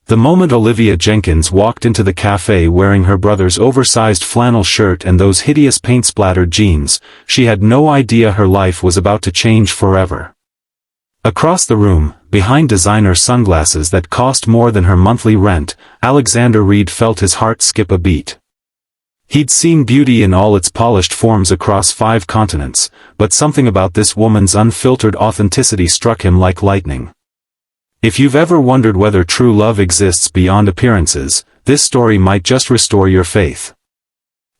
The moment Olivia Jenkins walked into the cafe wearing her brother's oversized flannel shirt and those hideous paint-splattered jeans, she had no idea her life was about to change forever. Across the room, behind designer sunglasses that cost more than her monthly rent, Alexander Reid felt his heart skip a beat. He'd seen beauty in all its polished forms across 5 continents, but something about this woman's unfiltered authenticity struck him like lightning. If you've ever wondered whether true love exists beyond appearances, this story might just restore your faith.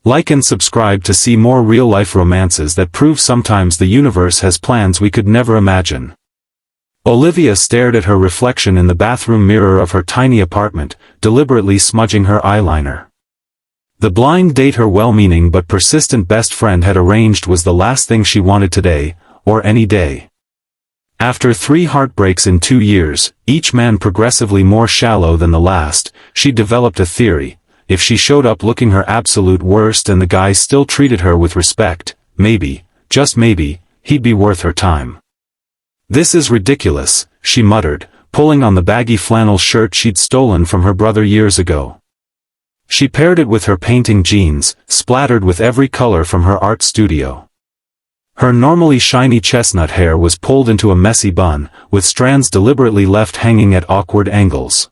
Like and subscribe to see more real-life romances that prove sometimes the universe has plans we could never imagine. Olivia stared at her reflection in the bathroom mirror of her tiny apartment, deliberately smudging her eyeliner. The blind date her well-meaning but persistent best friend had arranged was the last thing she wanted today, or any day. After 3 heartbreaks in 2 years, each man progressively more shallow than the last, she developed a theory: if she showed up looking her absolute worst and the guy still treated her with respect, maybe, just maybe, he'd be worth her time. "This is ridiculous," she muttered, pulling on the baggy flannel shirt she'd stolen from her brother years ago. She paired it with her painting jeans, splattered with every color from her art studio. Her normally shiny chestnut hair was pulled into a messy bun, with strands deliberately left hanging at awkward angles.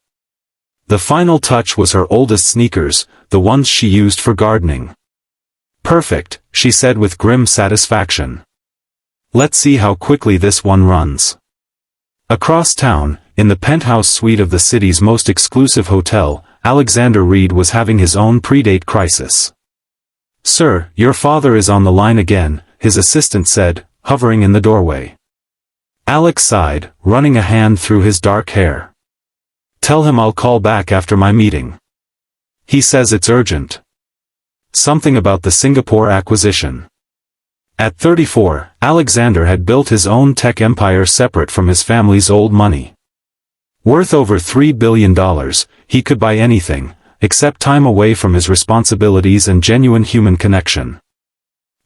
The final touch was her oldest sneakers, the ones she used for gardening. "Perfect," she said with grim satisfaction. "Let's see how quickly this one runs." Across town, in the penthouse suite of the city's most exclusive hotel, Alexander Reid was having his own pre-date crisis. "Sir, your father is on the line again," his assistant said, hovering in the doorway. Alex sighed, running a hand through his dark hair. "Tell him I'll call back after my meeting. He says it's urgent. Something about the Singapore acquisition." At 34, Alexander had built his own tech empire separate from his family's old money. Worth over $3 billion, he could buy anything, except time away from his responsibilities and genuine human connection.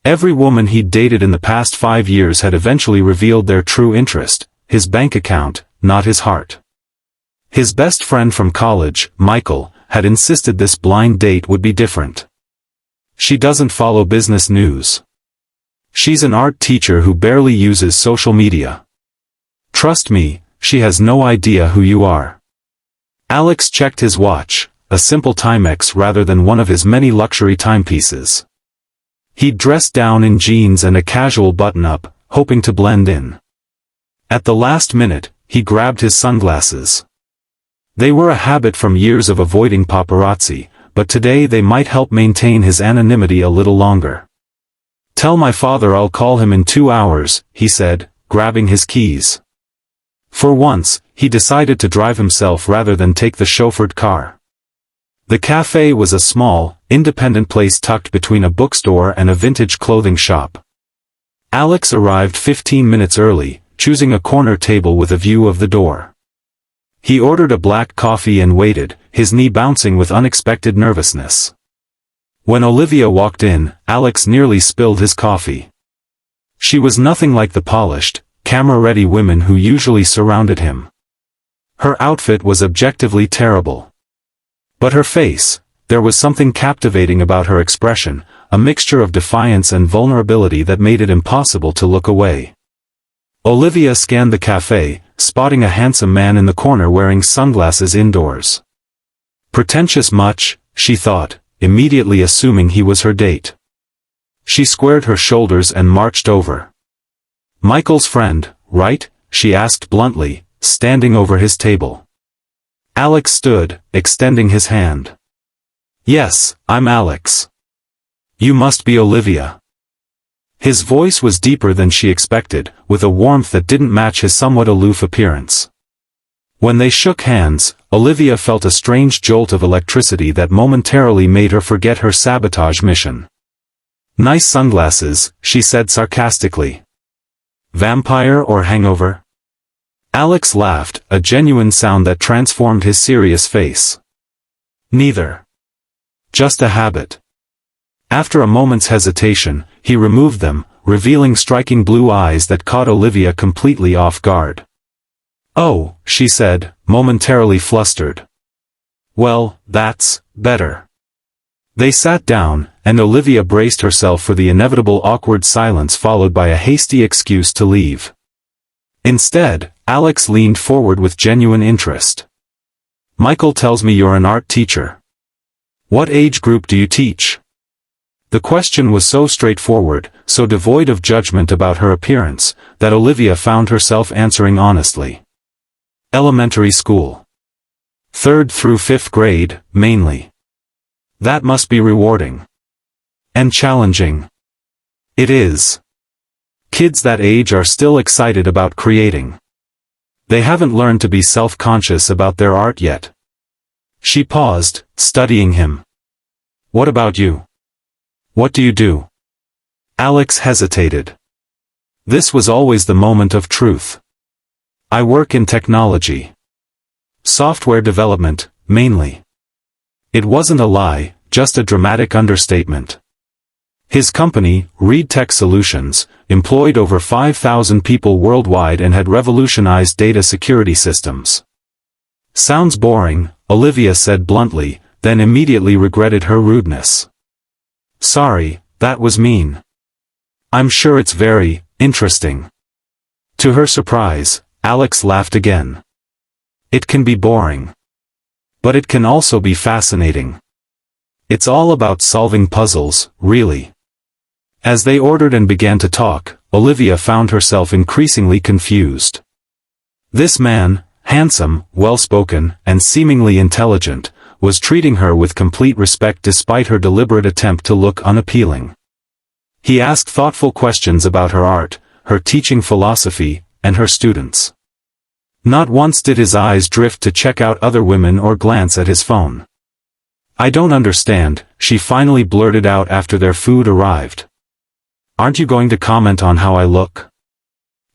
Every woman he'd dated in the past 5 years had eventually revealed their true interest: his bank account, not his heart. His best friend from college, Michael, had insisted this blind date would be different. "She doesn't follow business news. She's an art teacher who barely uses social media. Trust me, she has no idea who you are." Alex checked his watch, a simple Timex rather than one of his many luxury timepieces. He'd dressed down in jeans and a casual button-up, hoping to blend in. At the last minute, he grabbed his sunglasses. They were a habit from years of avoiding paparazzi, but today they might help maintain his anonymity a little longer. "Tell my father I'll call him in 2 hours, he said, grabbing his keys. For once, he decided to drive himself rather than take the chauffeured car. The cafe was a small, independent place tucked between a bookstore and a vintage clothing shop. Alex arrived 15 minutes early, choosing a corner table with a view of the door. He ordered a black coffee and waited, his knee bouncing with unexpected nervousness. When Olivia walked in, Alex nearly spilled his coffee. She was nothing like the polished, camera-ready women who usually surrounded him. Her outfit was objectively terrible. But her face, there was something captivating about her expression, a mixture of defiance and vulnerability that made it impossible to look away. Olivia scanned the cafe, spotting a handsome man in the corner wearing sunglasses indoors. Pretentious much, she thought, immediately assuming he was her date. She squared her shoulders and marched over. "Michael's friend, right?" she asked bluntly, standing over his table. Alex stood, extending his hand. "Yes, I'm Alex. You must be Olivia." His voice was deeper than she expected, with a warmth that didn't match his somewhat aloof appearance. When they shook hands, Olivia felt a strange jolt of electricity that momentarily made her forget her sabotage mission. "Nice sunglasses," she said sarcastically. "Vampire or hangover?" Alex laughed, a genuine sound that transformed his serious face. "Neither. Just a habit." After a moment's hesitation, he removed them, revealing striking blue eyes that caught Olivia completely off guard. "Oh," she said, momentarily flustered. Well, that's better. They sat down, and Olivia braced herself for the inevitable awkward silence followed by a hasty excuse to leave. Instead, Alex leaned forward with genuine interest. Michael tells me you're an art teacher. What age group do you teach? The question was so straightforward, so devoid of judgment about her appearance, that Olivia found herself answering honestly. Elementary school. 3rd through 5th grade, mainly. That must be rewarding. And challenging. It is. Kids that age are still excited about creating. They haven't learned to be self-conscious about their art yet. She paused, studying him. What about you? What do you do? Alex hesitated. This was always the moment of truth. I work in technology. Software development, mainly. It wasn't a lie, just a dramatic understatement. His company, Reid Tech Solutions, employed over 5,000 people worldwide and had revolutionized data security systems. Sounds boring, Olivia said bluntly, then immediately regretted her rudeness. Sorry, that was mean. I'm sure it's very interesting. To her surprise, Alex laughed again. It can be boring. But it can also be fascinating. It's all about solving puzzles, really. As they ordered and began to talk, Olivia found herself increasingly confused. This man, handsome, well-spoken, and seemingly intelligent, was treating her with complete respect despite her deliberate attempt to look unappealing. He asked thoughtful questions about her art, her teaching philosophy, and her students. Not once did his eyes drift to check out other women or glance at his phone. I don't understand, she finally blurted out after their food arrived. Aren't you going to comment on how I look?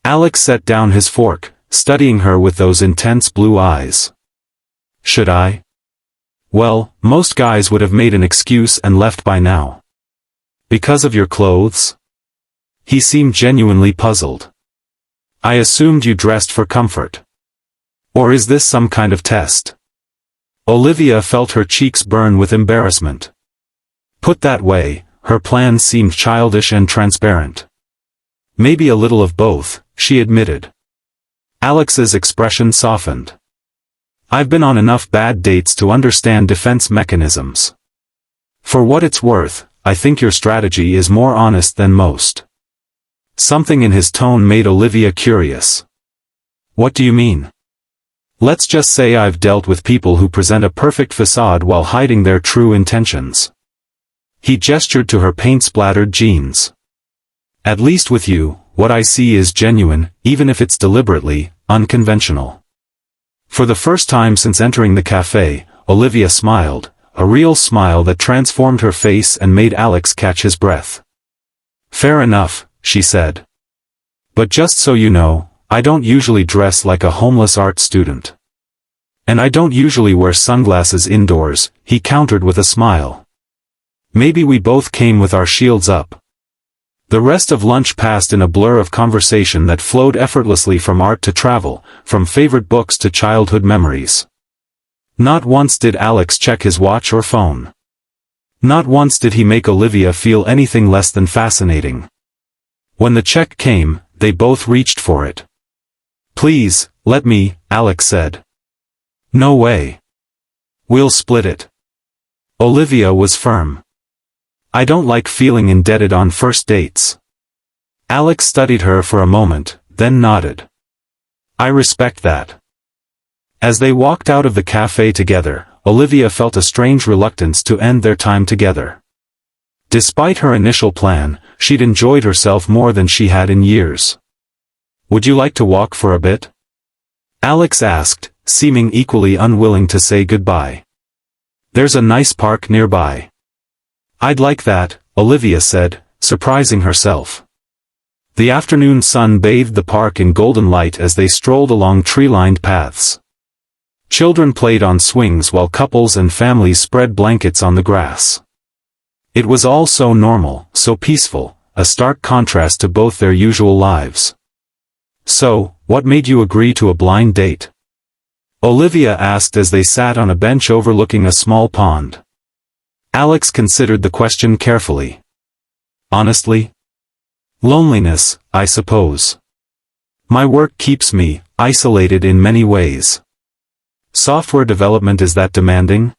Alex set down his fork, studying her with those intense blue eyes. Should I? Well, most guys would have made an excuse and left by now. Because of your clothes? He seemed genuinely puzzled. I assumed you dressed for comfort. Or is this some kind of test? Olivia felt her cheeks burn with embarrassment. Put that way, her plan seemed childish and transparent. Maybe a little of both, she admitted. Alex's expression softened. I've been on enough bad dates to understand defense mechanisms. For what it's worth, I think your strategy is more honest than most. Something in his tone made Olivia curious. What do you mean? Let's just say I've dealt with people who present a perfect facade while hiding their true intentions. He gestured to her paint-splattered jeans. At least with you, what I see is genuine, even if it's deliberately unconventional. For the first time since entering the cafe, Olivia smiled, a real smile that transformed her face and made Alex catch his breath. Fair enough, she said. But just so you know, I don't usually dress like a homeless art student. And I don't usually wear sunglasses indoors, he countered with a smile. Maybe we both came with our shields up. The rest of lunch passed in a blur of conversation that flowed effortlessly from art to travel, from favorite books to childhood memories. Not once did Alex check his watch or phone. Not once did he make Olivia feel anything less than fascinating. When the check came, they both reached for it. Please, let me, Alex said. No way. We'll split it. Olivia was firm. I don't like feeling indebted on first dates. Alex studied her for a moment, then nodded. I respect that. As they walked out of the cafe together, Olivia felt a strange reluctance to end their time together. Despite her initial plan, she'd enjoyed herself more than she had in years. Would you like to walk for a bit? Alex asked, seeming equally unwilling to say goodbye. There's a nice park nearby. I'd like that, Olivia said, surprising herself. The afternoon sun bathed the park in golden light as they strolled along tree-lined paths. Children played on swings while couples and families spread blankets on the grass. It was all so normal, so peaceful, a stark contrast to both their usual lives. So, what made you agree to a blind date? Olivia asked as they sat on a bench overlooking a small pond. Alex considered the question carefully. Honestly? Loneliness, I suppose. My work keeps me isolated in many ways. Software development is that demanding?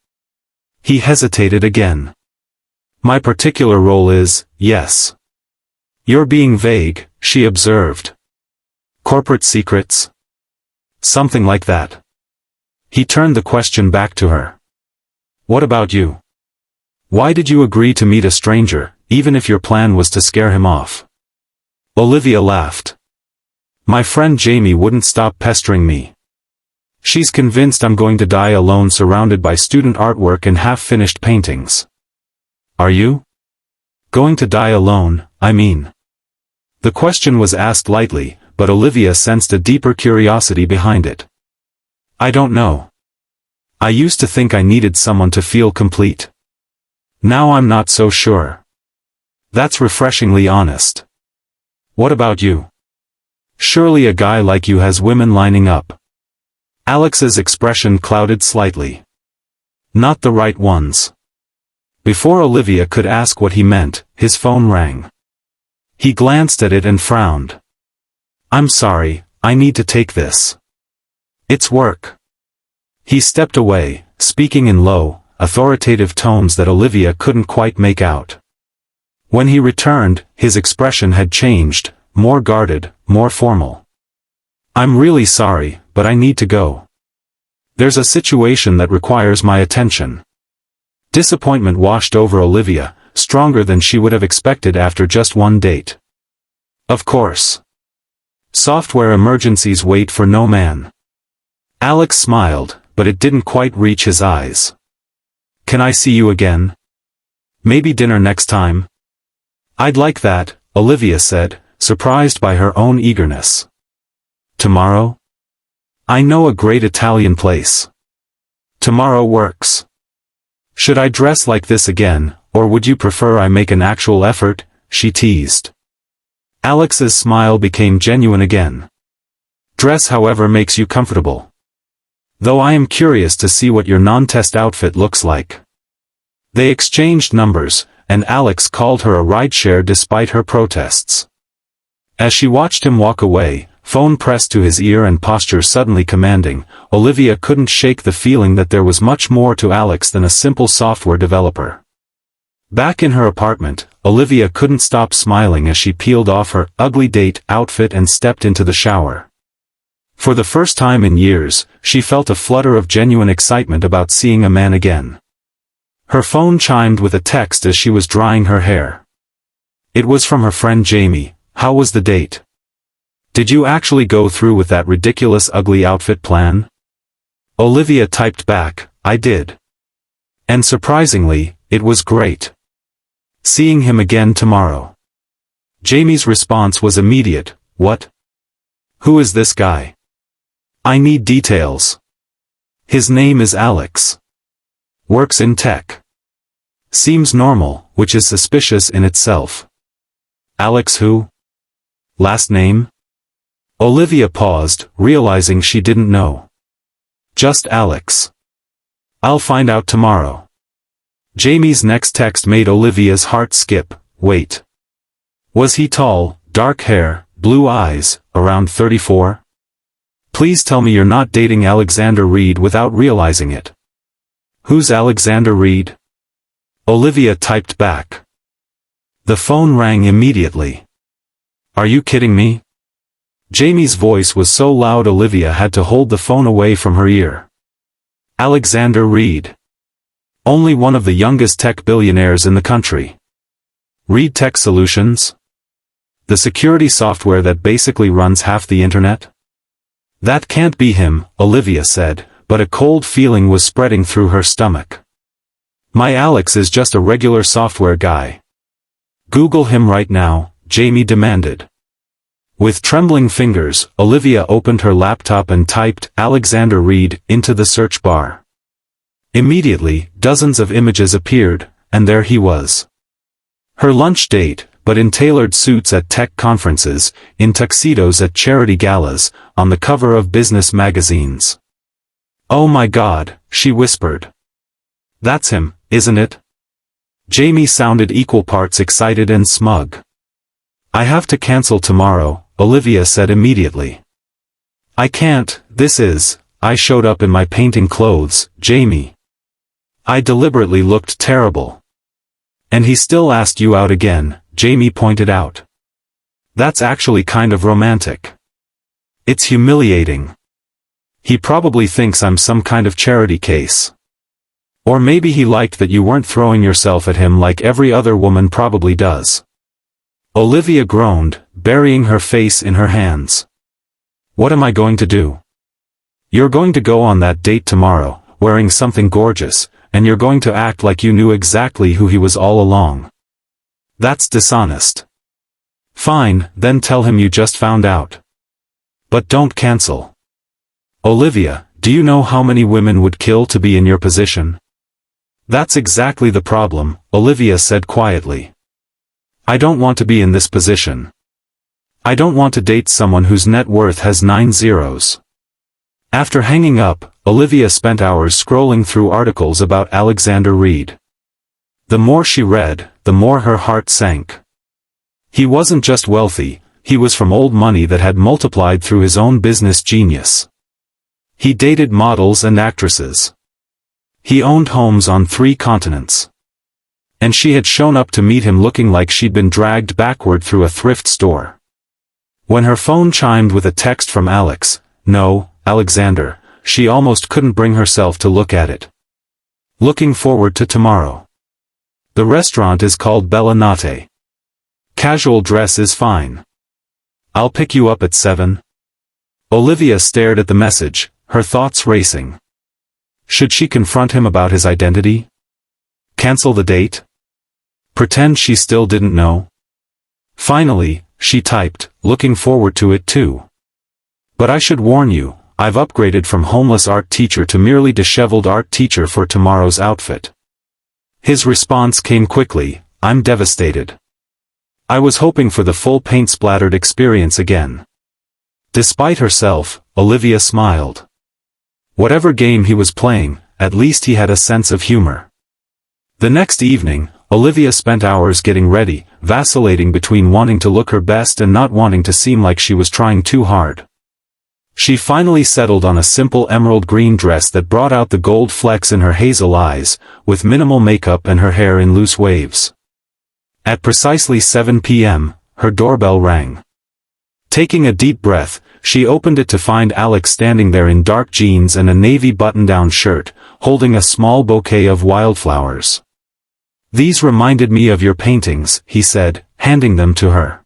He hesitated again. My particular role is, yes. You're being vague, she observed. Corporate secrets? Something like that. He turned the question back to her. What about you? Why did you agree to meet a stranger, even if your plan was to scare him off? Olivia laughed. My friend Jamie wouldn't stop pestering me. She's convinced I'm going to die alone surrounded by student artwork and half-finished paintings. Are you? Going to die alone, I mean. The question was asked lightly, but Olivia sensed a deeper curiosity behind it. I don't know. I used to think I needed someone to feel complete. Now I'm not so sure. That's refreshingly honest. What about you? Surely a guy like you has women lining up. Alex's expression clouded slightly. Not the right ones. Before Olivia could ask what he meant, his phone rang. He glanced at it and frowned. I'm sorry, I need to take this. It's work. He stepped away, speaking in low, authoritative tones that Olivia couldn't quite make out. When he returned, his expression had changed, more guarded, more formal. I'm really sorry, but I need to go. There's a situation that requires my attention. Disappointment washed over Olivia, stronger than she would have expected after just one date. Of course. Software emergencies wait for no man. Alex smiled, but it didn't quite reach his eyes. Can I see you again? Maybe dinner next time? I'd like that, Olivia said, surprised by her own eagerness. Tomorrow? I know a great Italian place. Tomorrow works. Should I dress like this again, or would you prefer I make an actual effort? She teased. Alex's smile became genuine again. Dress however makes you comfortable. Though I am curious to see what your non-test outfit looks like. They exchanged numbers, and Alex called her a rideshare despite her protests. As she watched him walk away, phone pressed to his ear and posture suddenly commanding, Olivia couldn't shake the feeling that there was much more to Alex than a simple software developer. Back in her apartment, Olivia couldn't stop smiling as she peeled off her ugly date outfit and stepped into the shower. For the first time in years, she felt a flutter of genuine excitement about seeing a man again. Her phone chimed with a text as she was drying her hair. It was from her friend Jamie. How was the date? Did you actually go through with that ridiculous ugly outfit plan? Olivia typed back, I did. And surprisingly, it was great. Seeing him again tomorrow. Jamie's response was immediate, what? Who is this guy? I need details. His name is Alex. Works in tech. Seems normal, which is suspicious in itself. Alex who? Last name? Olivia paused, realizing she didn't know. Just Alex. I'll find out tomorrow. Jamie's next text made Olivia's heart skip. Wait. Was he tall, dark hair, blue eyes, around 34? Please tell me you're not dating Alexander Reid without realizing it. Who's Alexander Reid? Olivia typed back. The phone rang immediately. Are you kidding me? Jamie's voice was so loud Olivia had to hold the phone away from her ear. Alexander Reid. Only one of the youngest tech billionaires in the country. Reid Tech Solutions? The security software that basically runs half the internet? That can't be him, Olivia said, but a cold feeling was spreading through her stomach. My Alex is just a regular software guy. Google him right now, Jamie demanded. With trembling fingers, Olivia opened her laptop and typed Alexander Reid into the search bar. Immediately, dozens of images appeared, and there he was. Her lunch date, but in tailored suits at tech conferences, in tuxedos at charity galas, on the cover of business magazines. "Oh my God," she whispered. "That's him, isn't it?" Jamie sounded equal parts excited and smug. "I have to cancel tomorrow," Olivia said immediately. "I can't, I showed up in my painting clothes, Jamie. I deliberately looked terrible." "And he still asked you out again," Jamie pointed out. "That's actually kind of romantic. It's humiliating. He probably thinks I'm some kind of charity case. Or maybe he liked that you weren't throwing yourself at him like every other woman probably does." Olivia groaned, burying her face in her hands. "What am I going to do?" "You're going to go on that date tomorrow, wearing something gorgeous, and you're going to act like you knew exactly who he was all along. That's dishonest." "Fine, then tell him you just found out. But don't cancel." "Olivia, do you know how many women would kill to be in your position?" "That's exactly the problem," Olivia said quietly. "I don't want to be in this position. I don't want to date someone whose net worth has 9 zeros." After hanging up, Olivia spent hours scrolling through articles about Alexander Reid. The more she read, the more her heart sank. He wasn't just wealthy, he was from old money that had multiplied through his own business genius. He dated models and actresses. He owned homes on 3 continents. And she had shown up to meet him looking like she'd been dragged backward through a thrift store. When her phone chimed with a text from Alexander, she almost couldn't bring herself to look at it. "Looking forward to tomorrow. The restaurant is called Bella Notte. Casual dress is fine. I'll pick you up at 7. Olivia stared at the message, her thoughts racing. Should she confront him about his identity? Cancel the date? Pretend she still didn't know? Finally, she typed, "Looking forward to it too. But I should warn you, I've upgraded from homeless art teacher to merely disheveled art teacher for tomorrow's outfit." His response came quickly, "I'm devastated. I was hoping for the full paint-splattered experience again." Despite herself, Olivia smiled. Whatever game he was playing, at least he had a sense of humor. The next evening, Olivia spent hours getting ready, vacillating between wanting to look her best and not wanting to seem like she was trying too hard. She finally settled on a simple emerald green dress that brought out the gold flecks in her hazel eyes, with minimal makeup and her hair in loose waves. At precisely 7 p.m., her doorbell rang. Taking a deep breath, she opened it to find Alex standing there in dark jeans and a navy button-down shirt, holding a small bouquet of wildflowers. "These reminded me of your paintings," he said, handing them to her.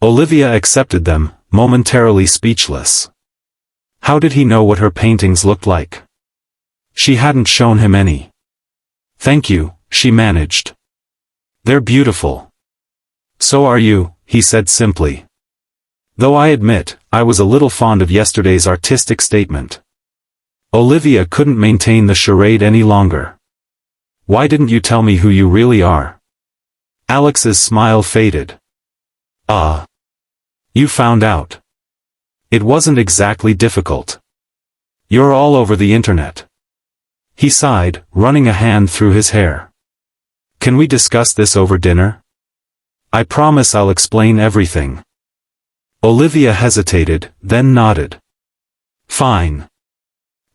Olivia accepted them, momentarily speechless. How did he know what her paintings looked like? She hadn't shown him any. "Thank you," she managed. "They're beautiful." "So are you," he said simply. "Though I admit, I was a little fond of yesterday's artistic statement." Olivia couldn't maintain the charade any longer. "Why didn't you tell me who you really are?" Alex's smile faded. "Ah. You found out. It wasn't exactly difficult. You're all over the internet." He sighed, running a hand through his hair. "Can we discuss this over dinner? I promise I'll explain everything." Olivia hesitated, then nodded. "Fine.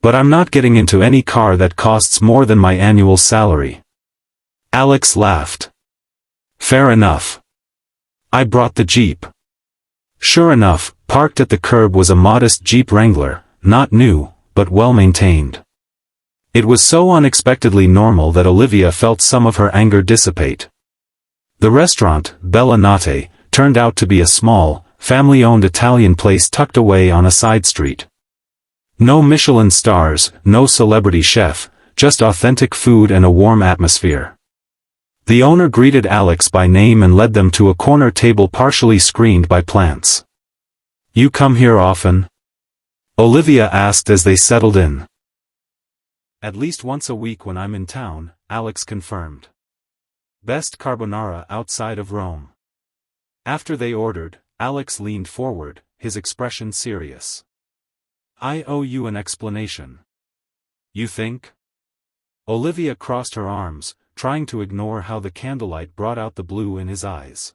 But I'm not getting into any car that costs more than my annual salary." Alex laughed. "Fair enough. I brought the Jeep." Sure enough, parked at the curb was a modest Jeep Wrangler, not new, but well-maintained. It was so unexpectedly normal that Olivia felt some of her anger dissipate. The restaurant, Bella Notte, turned out to be a small, family-owned Italian place tucked away on a side street. No Michelin stars, no celebrity chef, just authentic food and a warm atmosphere. The owner greeted Alex by name and led them to a corner table partially screened by plants. "You come here often?" Olivia asked as they settled in. "At least once a week when I'm in town," Alex confirmed. "Best carbonara outside of Rome." After they ordered, Alex leaned forward, his expression serious. "I owe you an explanation. You think? Olivia crossed her arms, trying to ignore how the candlelight brought out the blue in his eyes.